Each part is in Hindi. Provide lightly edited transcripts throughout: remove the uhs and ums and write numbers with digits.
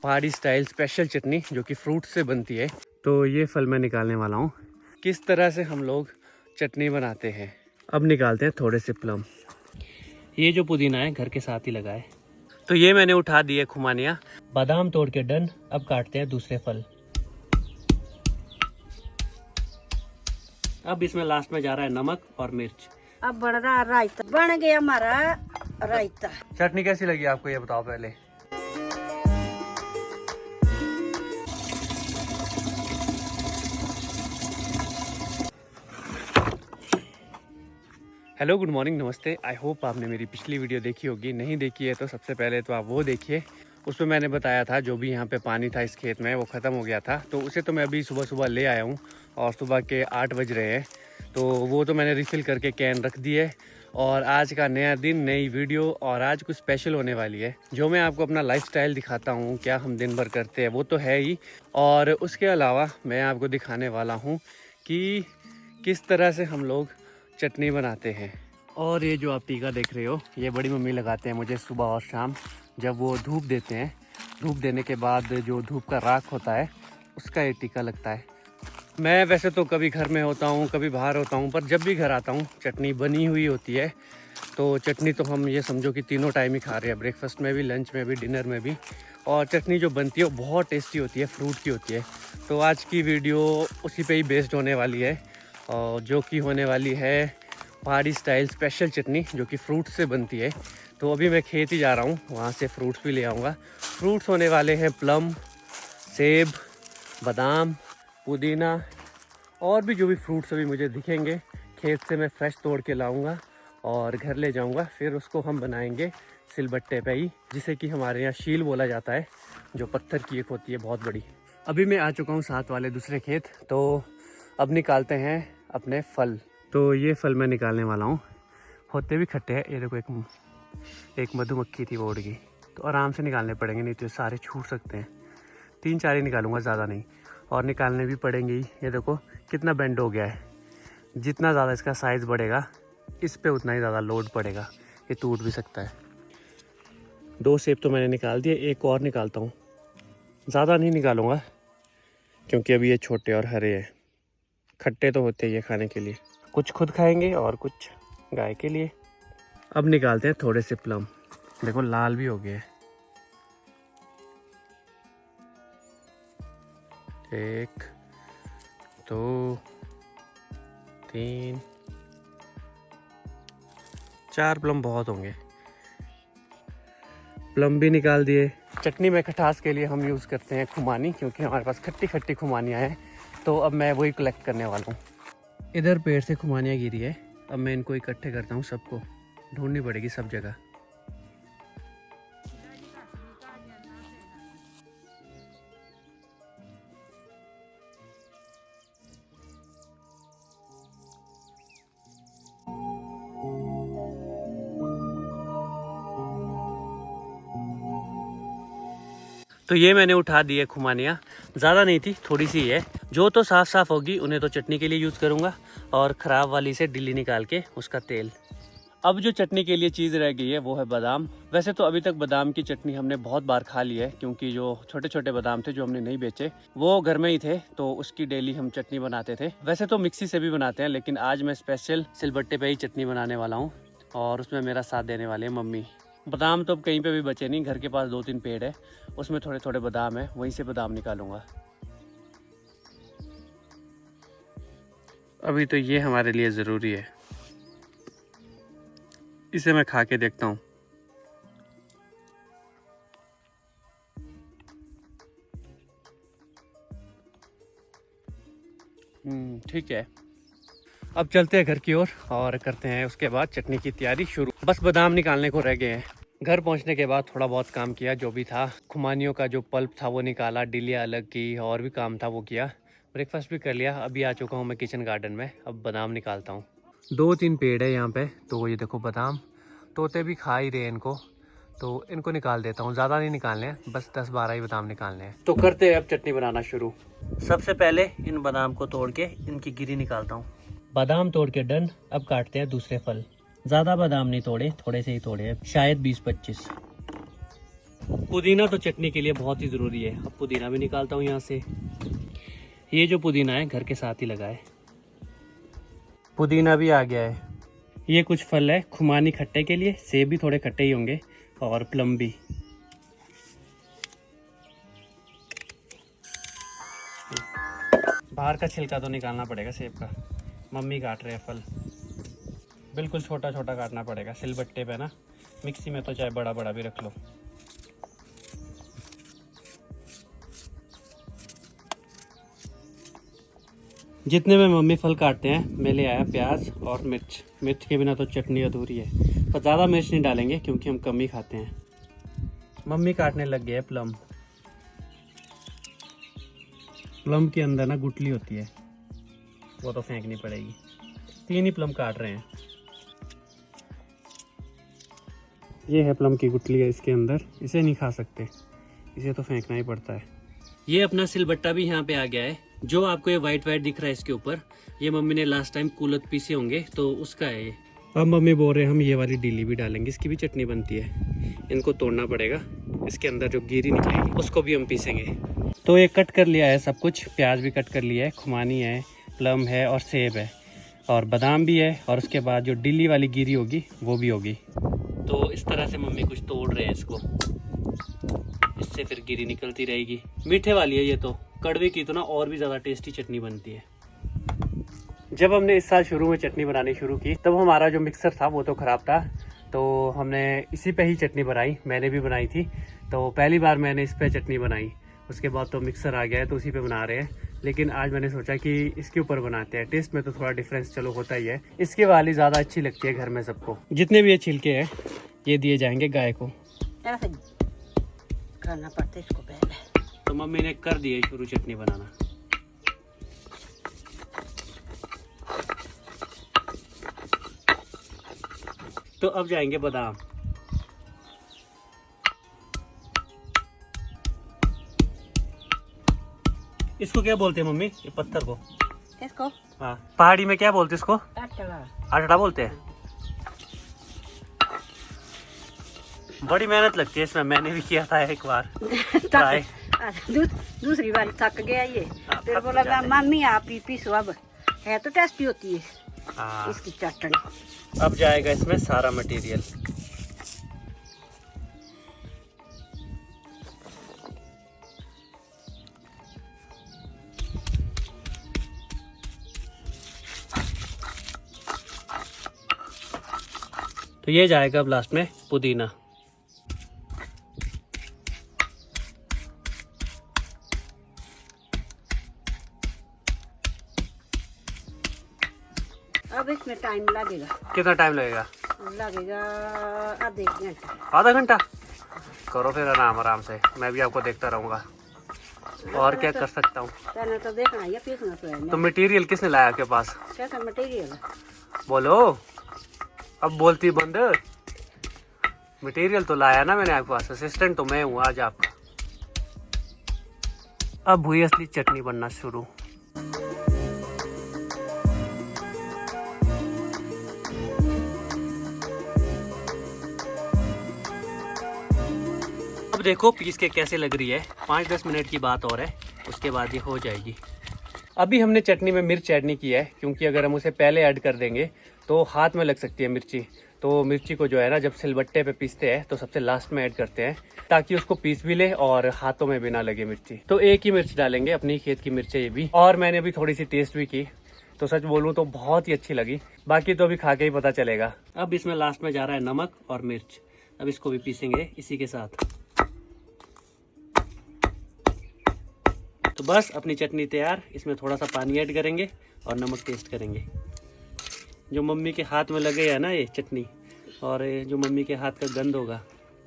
पहाड़ी स्टाइल स्पेशल चटनी जो कि फ्रूट से बनती है। तो ये फल मैं निकालने वाला हूँ। किस तरह से हम लोग चटनी बनाते हैं। अब निकालते हैं थोड़े से प्लम। ये जो पुदीना है घर के साथ ही लगा है। तो ये मैंने उठा दिए खुमानिया। बादाम तोड़ के डन। अब काटते हैं दूसरे फल। अब इसमें लास्ट में जा रहा है नमक और मिर्च। अब बन रहा रायता, बन गया हमारा रायता। चटनी कैसी लगी आपको ये बताओ पहले। हेलो गुड मॉर्निंग नमस्ते। आई होप आपने मेरी पिछली वीडियो देखी होगी। नहीं देखी है तो सबसे पहले तो आप वो देखिए। उसमें मैंने बताया था जो भी यहाँ पे पानी था इस खेत में वो ख़त्म हो गया था। तो उसे तो मैं अभी सुबह सुबह ले आया हूँ और सुबह के 8 बज रहे हैं। तो वो तो मैंने रिफ़िल करके कैन रख दी है। और आज का नया दिन, नई वीडियो, और आज कुछ स्पेशल होने वाली है जो मैं आपको अपना लाइफस्टाइल दिखाता हूँ। क्या हम दिन भर करते हैं वो तो है ही, और उसके अलावा मैं आपको दिखाने वाला हूँ कि किस तरह से हम लोग चटनी बनाते हैं। और ये जो आप टीका देख रहे हो ये बड़ी मम्मी लगाते हैं मुझे सुबह और शाम, जब वो धूप देते हैं। धूप देने के बाद जो धूप का राख होता है उसका ये टीका लगता है। मैं वैसे तो कभी घर में होता हूँ कभी बाहर होता हूँ, पर जब भी घर आता हूँ चटनी बनी हुई होती है। तो चटनी तो हम ये समझो कि तीनों टाइम ही खा रहे हैं, ब्रेकफास्ट में भी, लंच में भी, डिनर में भी। और चटनी जो बनती है वो बहुत टेस्टी होती है, फ्रूट की होती है। तो आज की वीडियो उसी पे ही बेस्ड होने वाली है, और जो कि होने वाली है पहाड़ी स्टाइल स्पेशल चटनी जो कि फ्रूट से बनती है। तो अभी मैं खेत ही जा रहा हूँ, वहाँ से फ्रूट्स भी ले आऊँगा। फ्रूट्स होने वाले हैं प्लम, सेब, बादाम, पुदीना, और भी जो भी फ्रूट्स अभी मुझे दिखेंगे खेत से मैं फ्रेश तोड़ के लाऊंगा और घर ले जाऊंगा। फिर उसको हम बनाएंगे सिलबट्टे पे ही, जिसे कि हमारे यहाँ शील बोला जाता है, जो पत्थर की एक होती है बहुत बड़ी। अभी मैं आ चुका हूँ साथ वाले दूसरे खेत। तो अब निकालते हैं अपने फल। तो ये फल मैं निकालने वाला हूँ। होते भी खट्टे हैं। ये देखो एक मधुमक्खी थी वो उड़ गई। तो आराम से निकालने पड़ेंगे, नहीं तो सारे छूट सकते हैं। 3-4 ही निकालूंगा, ज़्यादा नहीं। और निकालने भी पड़ेंगे ही। ये देखो कितना बेंड हो गया है। जितना ज़्यादा इसका साइज़ बढ़ेगा इस पे उतना ही ज़्यादा लोड पड़ेगा, ये टूट भी सकता है। 2 सेब तो मैंने निकाल दिए, एक और निकालता हूँ। ज़्यादा नहीं निकालूंगा क्योंकि अभी ये छोटे और हरे हैं। खट्टे तो होते ही है खाने के लिए, कुछ खुद खाएंगे और कुछ गाय के लिए। अब निकालते हैं थोड़े से प्लम। देखो लाल भी हो गए। 1 2 3 4 प्लम बहुत होंगे। प्लम भी निकाल दिए। चटनी में खटास के लिए हम यूज़ करते हैं खुमानी, क्योंकि हमारे पास खट्टी खट्टी खुमानियाँ हैं। तो अब मैं वही कलेक्ट करने वाला हूँ। इधर पेड़ से खुमानियाँ गिरी है। अब मैं इनको इकट्ठे करता हूँ, सबको ढूंढनी पड़ेगी सब जगह। तो ये मैंने उठा दी है खुमानियाँ। ज़्यादा नहीं थी, थोड़ी सी है। जो तो साफ़ साफ़ होगी उन्हें तो चटनी के लिए यूज़ करूँगा, और ख़राब वाली से डिली निकाल के उसका तेल। अब जो चटनी के लिए चीज़ रह गई है वो है बादाम। वैसे तो अभी तक बादाम की चटनी हमने बहुत बार खा ली है, क्योंकि जो छोटे छोटे बादाम थे जो हमने नहीं बेचे वो घर में ही थे, तो उसकी डेली हम चटनी बनाते थे। वैसे तो मिक्सी से भी बनाते हैं, लेकिन आज मैं स्पेशल सिलबट्टे पे ही चटनी बनाने वाला हूँ, और उसमें मेरा साथ देने वाले हैं मम्मी। बादाम तो अब कहीं पे भी बचे नहीं, घर के पास 2-3 पेड़ है, उसमें थोड़े थोड़े बादाम है, वहीं से बादाम निकालूंगा। अभी तो ये हमारे लिए ज़रूरी है, इसे मैं खा के देखता हूँ। ठीक है। अब चलते हैं घर की ओर और करते हैं उसके बाद चटनी की तैयारी शुरू। बस बादाम निकालने को रह गए हैं। घर पहुंचने के बाद थोड़ा बहुत काम किया, जो भी था। खुमानियों का जो पल्प था वो निकाला, डिलिया अलग की, और भी काम था वो किया। ब्रेकफास्ट भी कर लिया। अभी आ चुका हूँ मैं किचन गार्डन में। अब बादाम निकालता हूँ। 2-3 पेड़ है यहाँ पे, तो ये देखो बादाम। तोते भी खा ही रहे हैं इनको, तो इनको निकाल देता हूँ। ज़्यादा नहीं निकालने हैं, बस 10-12 ही बादाम निकालने हैं। तो करते हैं अब चटनी बनाना शुरू। सबसे पहले इन बादाम को तोड़ के इनकी गिरी निकालता हूँ। बादाम तोड़ के डन। अब काटते हैं दूसरे फल। ज़्यादा बादाम नहीं तोड़े, थोड़े से ही तोड़े हैं, शायद 20-25। पुदीना तो चटनी के लिए बहुत ही ज़रूरी है। अब पुदीना भी निकालता हूँ यहाँ से। ये जो पुदीना है घर के साथ ही लगा है। पुदीना भी आ गया है। ये कुछ फल है खुमानी खट्टे के लिए, सेब भी थोड़े खट्टे ही होंगे और प्लम भी। बाहर का छिलका तो निकालना पड़ेगा सेब का। मम्मी काट रहे हैं फल, बिल्कुल छोटा छोटा काटना पड़ेगा सिलबट्टे पे ना। मिक्सी में तो चाहे बड़ा बड़ा भी रख लो। जितने में मम्मी फल काटते हैं मैं ले आया प्याज और मिर्च। मिर्च के बिना तो चटनी अधूरी है, पर ज़्यादा मिर्च नहीं डालेंगे क्योंकि हम कम ही खाते हैं। मम्मी काटने लग गए प्लम। प्लम के अंदर ना गुठली होती है, वो तो फेंकनी पड़ेगी। 3 ही प्लम काट रहे हैं। ये है प्लम की गुठली है इसके अंदर, इसे नहीं खा सकते, इसे तो फेंकना ही पड़ता है। ये अपना सिलबट्टा भी यहाँ पे आ गया है। जो आपको ये वाइट वाइट दिख रहा है इसके ऊपर, ये मम्मी ने लास्ट टाइम कुलत पीसे होंगे तो उसका है ये। अब मम्मी बोल रहे हैं हम ये वाली डीली भी डालेंगे, इसकी भी चटनी बनती है। इनको तोड़ना पड़ेगा, इसके अंदर जो गिरी निकलेगी उसको भी हम पीसेंगे। तो ये कट कर लिया है सब कुछ। प्याज भी कट कर लिया है, खुमानी है, प्लम है और सेब है और बादाम भी है। और उसके बाद जो डीली वाली गिरी होगी वो भी होगी। तो इस तरह से मम्मी कुछ तोड़ रहे हैं इसको, इससे फिर गिरी निकलती रहेगी। मीठे वाली है ये तो, कड़वे की तो ना और भी ज़्यादा टेस्टी चटनी बनती है। जब हमने इस साल शुरू में चटनी बनानी शुरू की तब हमारा जो मिक्सर था वो तो ख़राब था, तो हमने इसी पे ही चटनी बनाई। मैंने भी बनाई थी, तो पहली बार मैंने इस पे चटनी बनाई। उसके बाद तो मिक्सर आ गया है तो उसी पे बना रहे हैं। लेकिन आज मैंने सोचा कि इसके ऊपर बनाते हैं। टेस्ट में तो थोड़ा डिफरेंस चलो होता ही है। इसकी वाली ज़्यादा अच्छी लगती है घर में सबको। जितने भी ये छिलके हैं ये दिए जाएंगे गाय को। करना पड़ता है इसको पहले। तो मम्मी ने कर दिया शुरू चटनी बनाना। तो अब जाएंगे बादाम। इसको क्या बोलते हैं मम्मी, ये पत्थर को? इसको हाँ, पहाड़ी में क्या बोलते हैं इसको? आटला। आटड़ा बोलते हैं। बड़ी मेहनत लगती है इसमें, मैंने भी किया था एक बार ट्राई। दूसरी बार थक गया ये, फिर थक बोला जाते हैं। मम्मी आप ही पीसो। अब है तो टेस्टी होती है हाँ। इसकी चटनी। अब जाएगा इसमें सारा मटेरियल। तो ये जाएगा अब लास्ट में पुदीना। अब इसमें टाइम लगेगा। कितना टाइम लगेगा? लगेगा आधे घंटा। आधा घंटा? करो फिर आराम से, मैं भी आपको देखता रहूँगा। और क्या कर सकता हूँ? पहले तो देखना है, पीसना तो है। तो मटेरियल किसने लाया आपके पास? कैसा मटेरियल? बोलो, अब बोलती बंद। मटेरियल तो लाया ना मैंने आपके पास, असिस्टेंट तो मैं हूँ आज आपका। अब हुई असली चटनी बनना शुरू। अब देखो पीस के कैसे लग रही है। 5-10 मिनट की बात और है, उसके बाद ये हो जाएगी। अभी हमने चटनी में मिर्च ऐड नहीं की है, क्योंकि अगर हम उसे पहले ऐड कर देंगे तो हाथ में लग सकती है मिर्ची। तो मिर्ची को जो है ना, जब सिलबट्टे पे पीसते हैं तो सबसे लास्ट में ऐड करते हैं, ताकि उसको पीस भी ले और हाथों में भी ना लगे मिर्ची। तो एक ही मिर्च डालेंगे, अपनी खेत की मिर्च है ये भी। और मैंने अभी थोड़ी सी टेस्ट भी की, तो सच बोलूँ तो बहुत ही अच्छी लगी। बाकी तो अभी खा के ही पता चलेगा। अब इसमें लास्ट में जा रहा है नमक और मिर्च। अब इसको भी पीसेंगे इसी के साथ। तो बस अपनी चटनी तैयार। इसमें थोड़ा सा पानी ऐड करेंगे और नमक टेस्ट करेंगे। जो मम्मी के हाथ में लगे है ना ये चटनी, और ये जो मम्मी के हाथ का गंध होगा,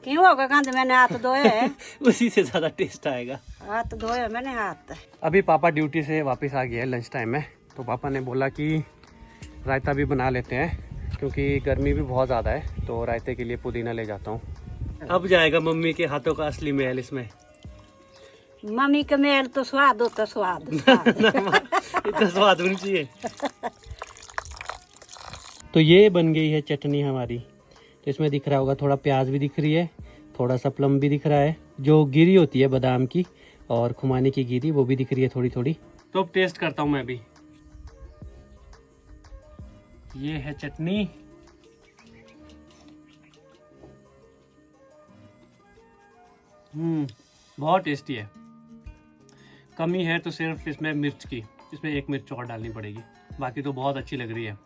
क्यों होगा गंध? मैंने हाथ धोए है। उसी से ज्यादा टेस्ट आएगा। हाथ धोए मैंने हाथ। अभी पापा ड्यूटी से वापस आ गए हैं लंच टाइम में, तो पापा ने बोला कि रायता भी बना लेते हैं, क्योंकि गर्मी भी बहुत ज़्यादा है। तो रायते के लिए पुदीना ले जाता हूँ। अब जाएगा मम्मी के हाथों का असली महल इसमें। मम्मी का मेल तो स्वाद होता, स्वाद। इतना स्वाद होना चाहिए। तो ये बन गई है चटनी हमारी। तो इसमें दिख रहा होगा, थोड़ा प्याज भी दिख रही है थोड़ा सा प्लम भी दिख रहा है, जो गिरी होती है बादाम की, और खुमानी की गिरी वो भी दिख रही है थोड़ी थोड़ी। तो अब टेस्ट करता हूँ मैं भी। ये है चटनी। बहुत टेस्टी है। कमी है तो सिर्फ इसमें मिर्च की, इसमें एक मिर्च और डालनी पड़ेगी, बाकी तो बहुत अच्छी लग रही है।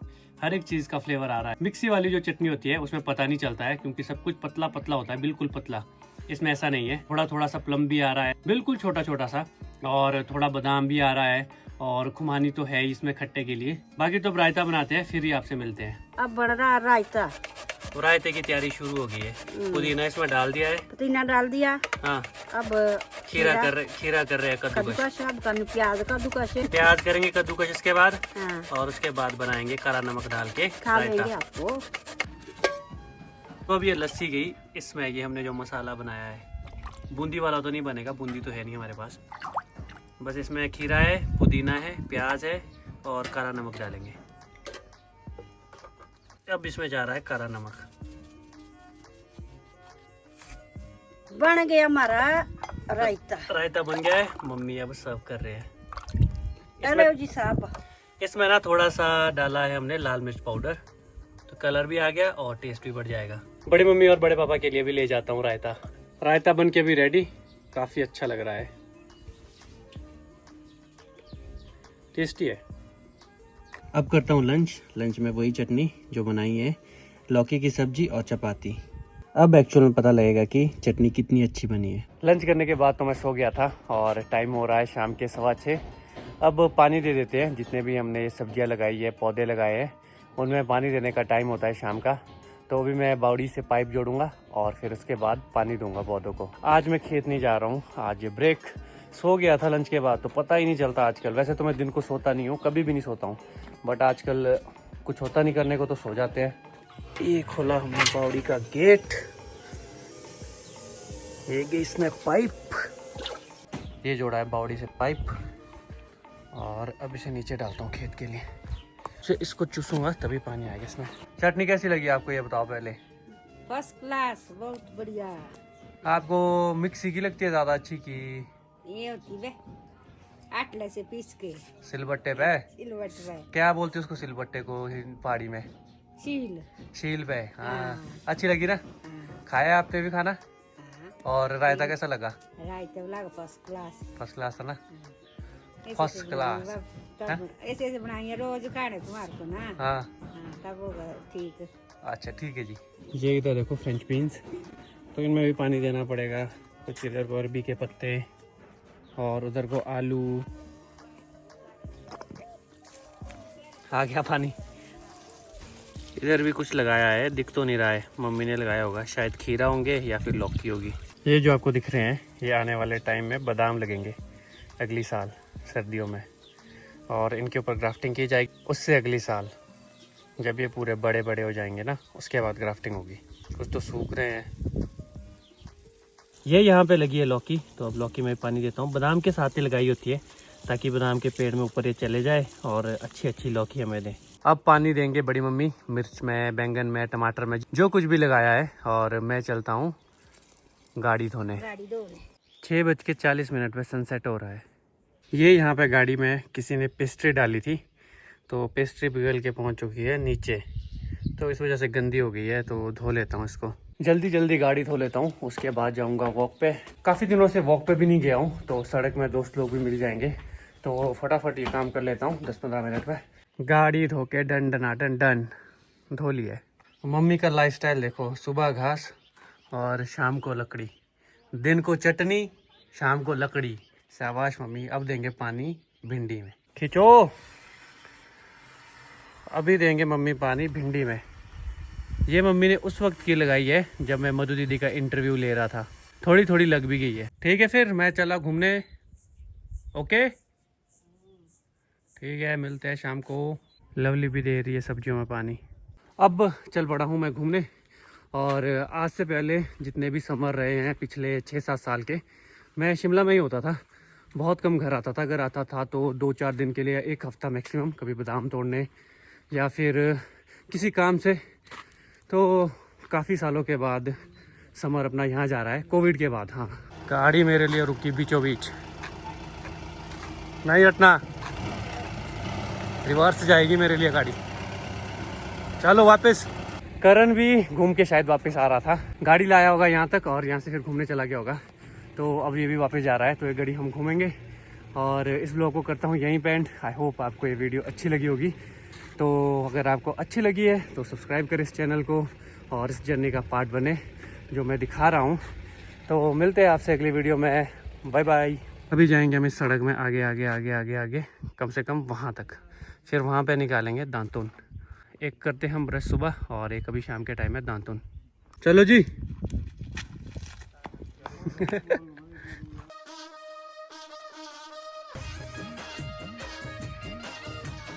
हर एक चीज़ का फ्लेवर आ रहा है। मिक्सी वाली जो चटनी होती है उसमें पता नहीं चलता है, क्योंकि सब कुछ पतला पतला होता है, बिल्कुल पतला। इसमें ऐसा नहीं है, थोड़ा थोड़ा सा प्लम भी आ रहा है, बिल्कुल छोटा छोटा सा, और थोड़ा बादाम भी आ रहा है, और खुमानी तो है ही इसमें खट्टे के लिए। बाकी तो अब रायता बनाते हैं, फिर ही आपसे मिलते हैं। अब बन रहा है रायता। तो रायते की तैयारी शुरू हो गई है। पुदीना इसमें डाल दिया है, पुदीना डाल दिया। हाँ। अब खीरा कर रहे हैं, कद्दूकश। कद्दूकस, अब प्याज कद्दूकस। प्याज करेंगे कद्दूकस इसके बाद, हाँ। और उसके बाद बनाएंगे काला नमक डाल के खा लेंगे रायता। आपको। तो अब ये लस्सी गई, इसमें ये हमने जो मसाला बनाया है, बूंदी वाला तो नहीं बनेगा, बूंदी तो है नहीं हमारे पास। बस इसमें खीरा है, पुदीना है, प्याज है, और काला नमक डालेंगे। अब इसमें जा रहा है काला नमक। बन गया हमारा रायता। रायता बन गया है, मम्मी अब सर्व कर रहे हैं। चलो जी साहब। इसमें ना थोड़ा सा डाला है हमने लाल मिर्च पाउडर, तो कलर भी आ गया और टेस्ट भी बढ़ जाएगा। बड़ी मम्मी और बड़े पापा के लिए भी ले जाता हूँ रायता। रायता बन के भी रेडी, काफ़ी अच्छा लग रहा है, टेस्टी है। अब करता हूँ लंच। लंच में वही चटनी जो बनाई है, लौकी की सब्जी और चपाती। अब एक्चुअल में पता लगेगा कि चटनी कितनी अच्छी बनी है। लंच करने के बाद तो मैं सो गया था, और टाइम हो रहा है शाम के 6:15। अब पानी दे देते हैं, जितने भी हमने ये सब्जियां लगाई है, पौधे लगाए हैं, उनमें पानी देने का टाइम होता है शाम का। तो अभी मैं बावड़ी से पाइप जोड़ूंगा और फिर उसके बाद पानी दूंगा पौधों को। आज मैं खेत नहीं जा रहा हूँ, आज ब्रेक। सो गया था लंच के बाद, तो पता ही नहीं चलता आजकल। वैसे तो मैं दिन को सोता नहीं हूँ, कभी भी नहीं सोता हूँ, बट आजकल कुछ होता नहीं करने को तो सो जाते हैं। ये खोला हमने बावड़ी का गेट, ये गई इसमें पाइप, ये जोड़ा है बावड़ी से पाइप, और अब इसे नीचे डालता हूँ खेत के लिए। इसको चूसूंगा तभी पानी आएगा इसमें। चटनी कैसी लगी आपको ये बताओ पहले। फर्स्ट क्लास, बहुत बढ़िया। आपको मिक्सी की लगती है ज्यादा अच्छी की ये होती है आटले से पीस के सिलबट्टे पे? सिलबट्टे पे। क्या बोलते हैं उसको सिलबट्टे को पहाड़ी में? शील पे। हाँ, अच्छी लगी ना? हाँ। खाया आपने भी खाना? हाँ। और रायता कैसा लगा? रायता लगा फर्स्ट क्लास। फर्स्ट क्लास है ना? हाँ। First class. ऐसे ऐसे बनाएंगे रोज खाने तुम्हारे को ना। हाँ, तब होगा ठीक। अच्छा ठीक है जी। ये इधर देखो फ्रेंच बीन्स, तो इनमें भी पानी देना पड़ेगा। कुछ इधर को अरबी के पत्ते, और उधर को आलू। आ गया पानी। इधर भी कुछ लगाया है, दिख तो नहीं रहा है, मम्मी ने लगाया होगा, शायद खीरा होंगे या फिर लौकी होगी। ये जो आपको दिख रहे हैं, ये आने वाले टाइम में बादाम लगेंगे अगली साल सर्दियों में, और इनके ऊपर ग्राफ्टिंग की जाएगी। उससे अगली साल जब ये पूरे बड़े बड़े हो जाएंगे ना, उसके बाद ग्राफ्टिंग होगी। कुछ तो सूख रहे हैं। ये यहाँ पे लगी है लौकी, तो अब लौकी में पानी देता हूँ। बादाम के साथ ही लगाई होती है, ताकि बादाम के पेड़ में ऊपर ये चले जाए और अच्छी अच्छी लौकी हमें दें। अब पानी देंगे बड़ी मम्मी मिर्च में, बैंगन में, टमाटर में, जो कुछ भी लगाया है। और मैं चलता हूँ गाड़ी धोने। 6:40 पे सनसेट हो रहा है। ये यहाँ पे गाड़ी में किसी ने पेस्ट्री डाली थी, तो पेस्ट्री पिघल के पहुँच चुकी है नीचे, तो इस वजह से गंदी हो गई है। तो धो लेता हूँ इसको, जल्दी जल्दी गाड़ी धो लेता हूँ, उसके बाद जाऊँगा वॉक पे। काफ़ी दिनों से वॉक पे भी नहीं गया हूँ, तो सड़क में दोस्त लोग भी मिल जाएंगे, तो फटाफट ये काम कर लेता हूँ 10-15 मिनट में। गाड़ी धो के डन डनाटन डन धो लिए। मम्मी का लाइफस्टाइल देखो, सुबह घास और शाम को लकड़ी, दिन को चटनी, शाम को लकड़ी। शाबाश मम्मी। अब देंगे पानी भिंडी में, खींचो। अभी देंगे मम्मी पानी भिंडी में। ये मम्मी ने उस वक्त की लगाई है जब मैं मधु दीदी का इंटरव्यू ले रहा था, थोड़ी थोड़ी लग भी गई है। ठीक है, फिर मैं चला घूमने। ओके ठीक है, मिलते हैं शाम को। लवली भी दे रही है सब्जियों में पानी। अब चल पड़ा हूँ मैं घूमने। और आज से पहले जितने भी समर रहे हैं पिछले 6-7 साल के, मैं शिमला में ही होता था, बहुत कम घर आता था। अगर आता था तो 2-4 दिन के लिए, 1 हफ्ता मैक्सिमम, कभी बादाम तोड़ने या फिर किसी काम से। तो काफ़ी सालों के बाद समर अपना यहाँ जा रहा है कोविड के बाद। हाँ, गाड़ी मेरे लिए रुकी बीचों बीच, नहीं हटना, रिवर्स जाएगी मेरे लिए गाड़ी। चलो वापस। करण भी घूम के शायद वापस आ रहा था, गाड़ी लाया होगा यहाँ तक और यहाँ से फिर घूमने चला गया होगा। तो अब ये भी वापस जा रहा है, तो ये गाड़ी हम घूमेंगे। और इस ब्लॉग को करता हूँ यहीं पे एंड। आई होप आपको ये वीडियो अच्छी लगी होगी। तो अगर आपको अच्छी लगी है तो सब्सक्राइब करें इस चैनल को और इस जर्नी का पार्ट बने जो मैं दिखा रहा हूँ। तो मिलते हैं आपसे अगली वीडियो में। Bye bye. अभी जाएंगे हम इस सड़क में आगे आगे आगे आगे आगे, कम से कम वहाँ तक, फिर वहाँ पे निकालेंगे दांतुन। एक करते हैं हम ब्रश सुबह और एक अभी शाम के टाइम है दांतुन। चलो जी।